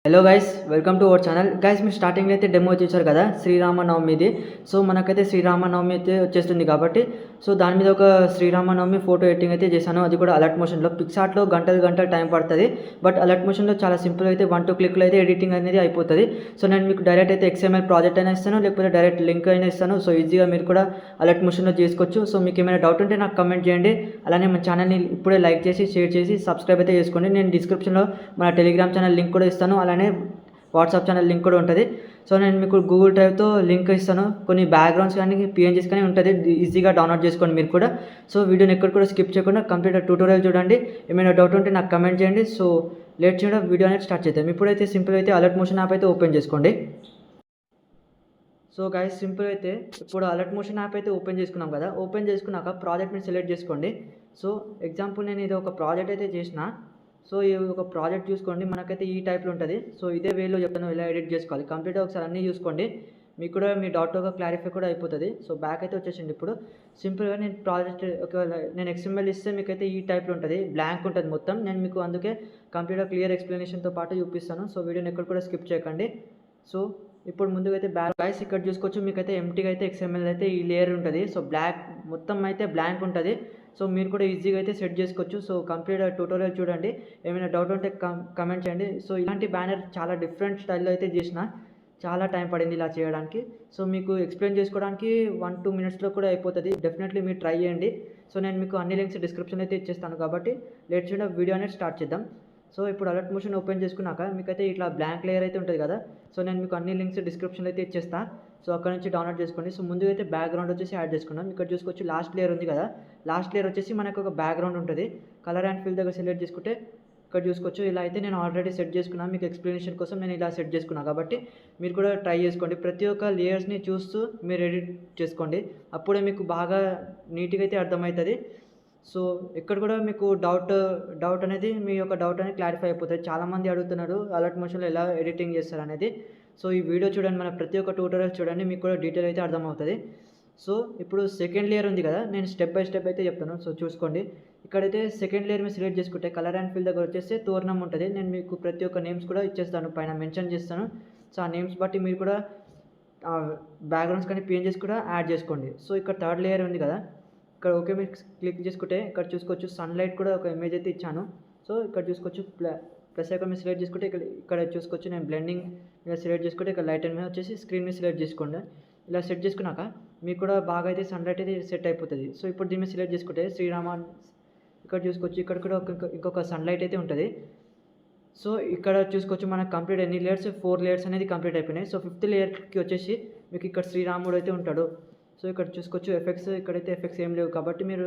Hello guys, welcome to our channel. Guys, మీరు స్టార్టింగ్లో అయితే డెమో చూసారు కదా శ్రీరామనవమిది. సో మనకైతే శ్రీరామనవమి అయితే వచ్చేస్తుంది కాబట్టి దాని మీద ఒక శ్రీరామనవమి ఫోటో ఎడిటింగ్ అయితే చేశాను. అది కూడా అలర్ట్ మోషన్లో. పిక్సార్ట్లో గంటలు టైం పడుతుంది, బట్ అలర్ట్ మోషన్లో చాలా సింపుల్ అయితే 1-2 క్లిక్లో అయితే ఎడిటింగ్ అనేది అయిపోతుంది. సో నేను మీకు డైరెక్ట్ అయితే XML ప్రాజెక్ట్ అయినా ఇస్తాను, లేకపోతే డైరెక్ట్ లింక్ అయినా ఇస్తాను. సో ఈజీగా మీరు కూడా అలర్ట్ మోషన్లో చేసుకోవచ్చు. సో మీకు ఏమైనా డౌట్ ఉంటే నాకు కమెంట్ చేయండి. అలానే మన ఛానల్ని ఇప్పుడే లైక్ చేసి షేర్ చేసి సబ్స్క్రైబ్ అయితే చేసుకోండి. నేను డిస్క్రిప్షన్లో మన టెలిగ్రామ్ ఛానల్ లింక్ కూడా ఇస్తాను, అలానే వాట్సాప్ ఛానల్ లింక్ కూడా ఉంటుంది. సో నేను మీకు గూగుల్ డ్రైవ్తో లింక్ ఇస్తాను. కొన్ని బ్యాక్గ్రౌండ్స్ కానీ PNGs కానీ ఉంటుంది, ఈజీగా డౌన్లోడ్ చేసుకోండి మీరు కూడా. సో వీడియోని ఎక్కడ కూడా స్కిప్ చేయకుండా కంప్లీట్ ట్యూటోరియల్ చూడండి. ఏమైనా డౌట్ ఉంటే నాకు కమెంట్ చేయండి. సో లేట్ చేయడం వీడియో అనేది స్టార్ట్ చేద్దాం. ఇప్పుడైతే సింపుల్ అయితే అలర్ట్ మోషన్ యాప్ అయితే ఓపెన్ చేసుకోండి. సో గైస్, సింపుల్ అయితే ఇప్పుడు అలర్ట్ మోషన్ యాప్ అయితే ఓపెన్ చేసుకున్నాం కదా. ఓపెన్ చేసుకున్నాక ప్రాజెక్ట్ని సెలెక్ట్ చేసుకోండి. సో ఎగ్జాంపుల్ నేను ఇది ఒక ప్రాజెక్ట్ అయితే చేసిన. సో ఈ ఒక ప్రాజెక్ట్ చూసుకోండి, మనకైతే ఈ టైప్లో ఉంటుంది. సో ఇదే వేలో చెప్తాను ఎలా ఎడిట్ చేసుకోవాలి. కంప్లీట్గా ఒకసారి అన్నీ చూసుకోండి, మీకు కూడా మీ డౌట్గా క్లారిఫై కూడా అయిపోతుంది. సో బ్యాక్ అయితే వచ్చేసింది. ఇప్పుడు సింపుల్గా నేను ప్రాజెక్ట్ ఒకవేళ నేను XML ఇస్తే మీకైతే ఈ టైప్లో ఉంటుంది, బ్లాంక్ ఉంటుంది మొత్తం. నేను మీకు అందుకే కంప్లీట్గా క్లియర్ ఎక్స్ప్లెనేషన్తో పాటు చూపిస్తాను. సో వీడియోని ఎక్కడ కూడా స్కిప్ చేయకండి. సో ఇప్పుడు ముందుగా అయితే గైస్ ఇక్కడ చూసుకోవచ్చు, మీకైతే ఎంటీగా అయితే XML అయితే ఈ లేయర్ ఉంటుంది. సో బ్లాక్ మొత్తం అయితే బ్లాంక్ ఉంటుంది. సో మీరు కూడా ఈజీగా అయితే సెట్ చేసుకోవచ్చు. సో కంప్లీట్ ట్యూటోరియల్ చూడండి, ఏమైనా డౌట్ ఉంటే కమెంట్ చేయండి. సో ఇలాంటి బ్యానర్ చాలా డిఫరెంట్ స్టైల్లో అయితే చేసిన, చాలా టైం పడింది ఇలా చేయడానికి. సో మీకు ఎక్స్ప్లెయిన్ చేసుకోవడానికి 1-2 మినిట్స్లో కూడా అయిపోతుంది. డెఫినెట్లీ మీరు ట్రై చేయండి. సో నేను మీకు అన్ని లింక్స్ డిస్క్రిప్షన్ అయితే ఇచ్చేస్తాను కాబట్టి లేట్ చేయడం వీడియో అనేది స్టార్ట్ చేద్దాం. సో ఇప్పుడు అలర్ట్ మోషన్ ఓపెన్ చేసుకున్నాక మీకైతే ఇట్లా బ్లాంక్ లేయర్ అయితే ఉంటుంది కదా. సో నేను మీకు అన్ని లింక్స్ డిస్క్రిప్షన్లో అయితే ఇచ్చేస్తాను. సో అక్కడ నుంచి డౌన్లోడ్ చేసుకోండి. సో ముందుగా అయితే బ్యాక్గ్రౌండ్ వచ్చేసి యాడ్ చేసుకున్నాం. ఇక్కడ చూసుకోవచ్చు లాస్ట్ లేయర్ ఉంది కదా. లాస్ట్ లేయర్ వచ్చేసి మనకు ఒక బ్యాక్గ్రౌండ్ ఉంటుంది. కలర్ అండ్ ఫిల్ దగ్గర సెలెక్ట్ చేసుకుంటే ఇక్కడ చూసుకోవచ్చు ఇలా అయితే నేను ఆల్రెడీ సెట్ చేసుకున్నాను. మీకు ఎక్స్ప్లెనేషన్ కోసం నేను ఇలా సెట్ చేసుకున్నాను కాబట్టి మీరు కూడా ట్రై చేసుకోండి. ప్రతి ఒక్క లేయర్స్ని చూస్తూ మీరు ఎడిట్ చేసుకోండి, అప్పుడే మీకు బాగా నీట్గా అయితే అర్థమవుతుంది. సో ఇక్కడ కూడా మీకు డౌట్ అనేది మీ యొక్క డౌట్ అనేది క్లారిఫై అయిపోతుంది. చాలామంది అడుగుతున్నారు అలర్ట్ మోషన్లో ఎలా ఎడిటింగ్ చేస్తారు అనేది. సో ఈ వీడియో చూడండి, మన ప్రతి ఒక్క ట్యూటోరియల్ చూడండి, మీకు కూడా డీటెయిల్ అయితే అర్థమవుతుంది. సో ఇప్పుడు సెకండ్ లేయర్ ఉంది కదా, నేను స్టెప్ బై స్టెప్ అయితే చెప్తాను. సో చూసుకోండి, ఇక్కడైతే సెకండ్ లేయర్ మీద సెలెక్ట్ చేసుకుంటే కలర్ అండ్ ఫిల్ దగ్గర వచ్చేస్తే తోరణం ఉంటుంది. నేను మీకు ప్రతి ఒక్క నేమ్స్ కూడా ఇచ్చేస్తాను, పైన మెన్షన్ చేస్తాను. సో ఆ నేమ్స్ బట్టి మీరు కూడా బ్యాక్గ్రౌండ్స్ కానీ PNGs కూడా యాడ్ చేసుకోండి. సో ఇక్కడ థర్డ్ లేయర్ ఉంది కదా, ఇక్కడ ఓకే మీరు క్లిక్ చేసుకుంటే ఇక్కడ చూసుకోవచ్చు సన్లైట్ కూడా ఒక ఇమేజ్ అయితే ఇచ్చాను. సో ఇక్కడ చూసుకోవచ్చు ప్లస్ ఐకాన్ మీద సెలెక్ట్ చేసుకుంటే ఇక్కడ చూసుకోవచ్చు నేను బ్లెండింగ్ మీద సెలెక్ట్ చేసుకుంటే ఇక్కడ లైట్ మీద వచ్చేసి స్క్రీన్ మీద సెలెక్ట్ చేసుకోండి. ఇలా సెట్ చేసుకున్నాక మీకు కూడా బాగా అయితే సన్లైట్ అయితే సెట్ అయిపోతుంది. సో ఇప్పుడు దీని మీద సెలెక్ట్ చేసుకుంటే ఇక్కడ చూసుకోవచ్చు, ఇక్కడ కూడా ఇంకొక సన్లైట్ అయితే ఉంటుంది. సో ఇక్కడ చూసుకోవచ్చు మనకు కంప్లీట్ ఎన్ని లేయర్స్, 4 లేయర్స్ అనేది కంప్లీట్ అయిపోయినాయి. సో 5th లేయర్కి వచ్చేసి మీకు ఇక్కడ శ్రీరాముడు అయితే ఉంటాడు. సో ఇక్కడ చూసుకోవచ్చు ఎఫెక్ట్స్, ఇక్కడైతే ఎఫెక్ట్స్ ఏం లేవు కాబట్టి మీరు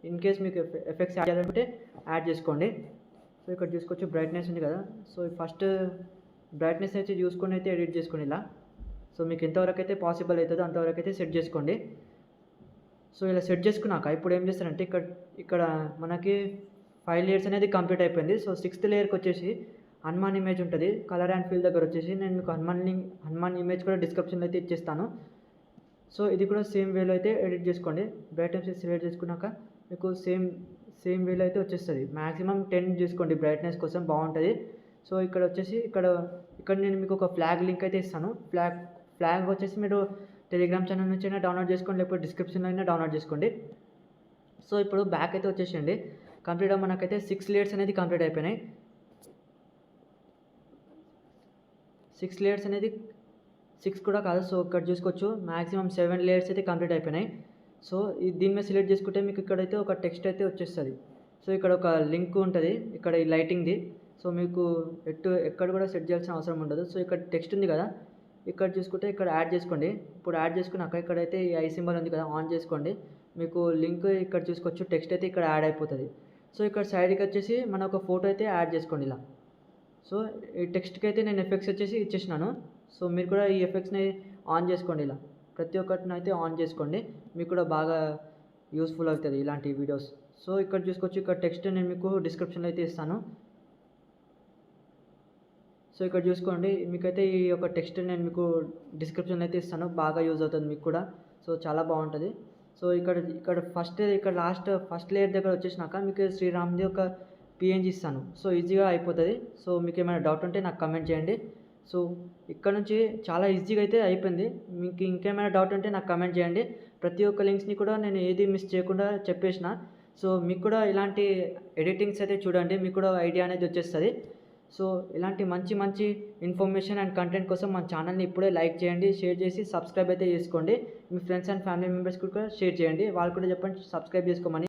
ఇన్ కేస్ మీకు ఎఫెక్ట్స్ యాడ్ చేయాలంటే యాడ్ చేసుకోండి. సో ఇక్కడ చూసుకోవచ్చు బ్రైట్నెస్ ఉంది కదా. సో ఫస్ట్ బ్రైట్నెస్ అయితే చూసుకొని అయితే ఎడిట్ చేసుకోండి ఇలా. సో మీకు ఎంతవరకు అయితే పాసిబుల్ అవుతుందో అంతవరకు అయితే సెట్ చేసుకోండి. సో ఇలా సెట్ చేసుకున్నాక ఇప్పుడు ఏం చేస్తారంటే ఇక్కడ మనకి 5 లేయర్స్ అనేది కంప్లీట్ అయిపోయింది. సో 6th లేయర్కి వచ్చేసి హనుమాన్ ఇమేజ్ ఉంటుంది. కలర్ అండ్ ఫిల్ దగ్గర వచ్చేసి నేను మీకు హనుమాన్ ఇమేజ్ కూడా డిస్క్రిప్షన్లో అయితే ఇచ్చేస్తాను. సో ఇది కూడా సేమ్ వేలో అయితే ఎడిట్ చేసుకోండి. బ్రైట్నెస్ సెలెక్ట్ చేసుకున్నాక మీకు సేమ్ వేలో అయితే వచ్చేస్తుంది. మ్యాక్సిమం 10 చేసుకోండి బ్రైట్నెస్ కోసం, బాగుంటుంది. సో ఇక్కడ వచ్చేసి ఇక్కడ నేను మీకు ఒక ఫ్లాగ్ లింక్ అయితే ఇస్తాను. ఫ్లాగ్ వచ్చేసి మీరు టెలిగ్రామ్ ఛానల్ నుంచి అయినా డౌన్లోడ్ చేసుకోండి, లేకపోతే డిస్క్రిప్షన్లో అయినా డౌన్లోడ్ చేసుకోండి. సో ఇప్పుడు బ్యాక్ అయితే వచ్చేసేయండి. కంప్లీట్గా మనకైతే 6 లేయర్స్ అనేది కంప్లీట్ అయిపోయినాయి. 6 లేయర్స్ అనేది 6 కూడా కాదు. సో ఇక్కడ చూసుకోవచ్చు మ్యాక్సిమం 7 లేయర్స్ అయితే కంప్లీట్ అయిపోయినాయి. సో దీని మీద సెలెక్ట్ చేసుకుంటే మీకు ఇక్కడైతే ఒక టెక్స్ట్ అయితే వచ్చేస్తుంది. సో ఇక్కడ ఒక లింక్ ఉంటుంది, ఇక్కడ ఈ లైటింగ్ది. సో మీకు ఎక్కడ కూడా సెట్ చేయాల్సిన అవసరం ఉండదు. సో ఇక్కడ టెక్స్ట్ ఉంది కదా, ఇక్కడ చూసుకుంటే ఇక్కడ యాడ్ చేసుకోండి. ఇప్పుడు యాడ్ చేసుకున్నాక ఇక్కడైతే ఈ ఐ సింబల్ ఉంది కదా, ఆన్ చేసుకోండి. మీకు లింక్ ఇక్కడ చూసుకోవచ్చు, టెక్స్ట్ అయితే ఇక్కడ యాడ్ అయిపోతుంది. సో ఇక్కడ సైడ్కి వచ్చేసి మన ఒక ఫోటో అయితే యాడ్ చేసుకోండి ఇలా. సో ఈ టెక్స్ట్కి అయితే నేను ఎఫెక్ట్స్ వచ్చేసి ఇచ్చేసినాను. సో మీరు కూడా ఈ ఎఫెక్ట్స్ని ఆన్ చేసుకోండి ఇలా. ప్రతి ఒక్కటిని అయితే ఆన్ చేసుకోండి, మీకు కూడా బాగా యూస్ఫుల్ అవుతుంది ఇలాంటి వీడియోస్. సో ఇక్కడ చూసుకోవచ్చు, ఇక్కడ టెక్స్ట్ నేను మీకు డిస్క్రిప్షన్లో అయితే ఇస్తాను. సో ఇక్కడ చూసుకోండి, మీకైతే ఈ యొక్క టెక్స్ట్ నేను మీకు డిస్క్రిప్షన్లో అయితే ఇస్తాను, బాగా యూజ్ అవుతుంది మీకు కూడా. సో చాలా బాగుంటుంది. సో ఇక్కడ ఫస్ట్ లేయర్ దగ్గర వచ్చేసినాక మీకు శ్రీరామ్ది ఒక పిఎన్జీ ఇస్తాను. సో ఈజీగా అయిపోతుంది. సో మీకు ఏమైనా డౌట్ ఉంటే నాకు కమెంట్ చేయండి. సో ఇక్కడ నుంచి చాలా ఈజీగా అయితే అయిపోయింది. మీకు ఇంకేమైనా డౌట్ ఉంటే నాకు కమెంట్ చేయండి. ప్రతి ఒక్క లింక్స్ని కూడా నేను ఏది మిస్ చేయకుండా చెప్పేసిన. సో మీకు కూడా ఇలాంటి ఎడిటింగ్స్ అయితే చూడండి, మీకు కూడా ఐడియా అనేది వచ్చేస్తుంది. సో ఇలాంటి మంచి మంచి ఇన్ఫర్మేషన్ అండ్ కంటెంట్ కోసం మన ఛానల్ని ఇప్పుడే లైక్ చేయండి, షేర్ చేసి సబ్స్క్రైబ్ అయితే చేసుకోండి. మీ ఫ్రెండ్స్ అండ్ ఫ్యామిలీ మెంబర్స్కి కూడా షేర్ చేయండి, వాళ్ళు కూడా చెప్పండి సబ్స్క్రైబ్ చేసుకోమని.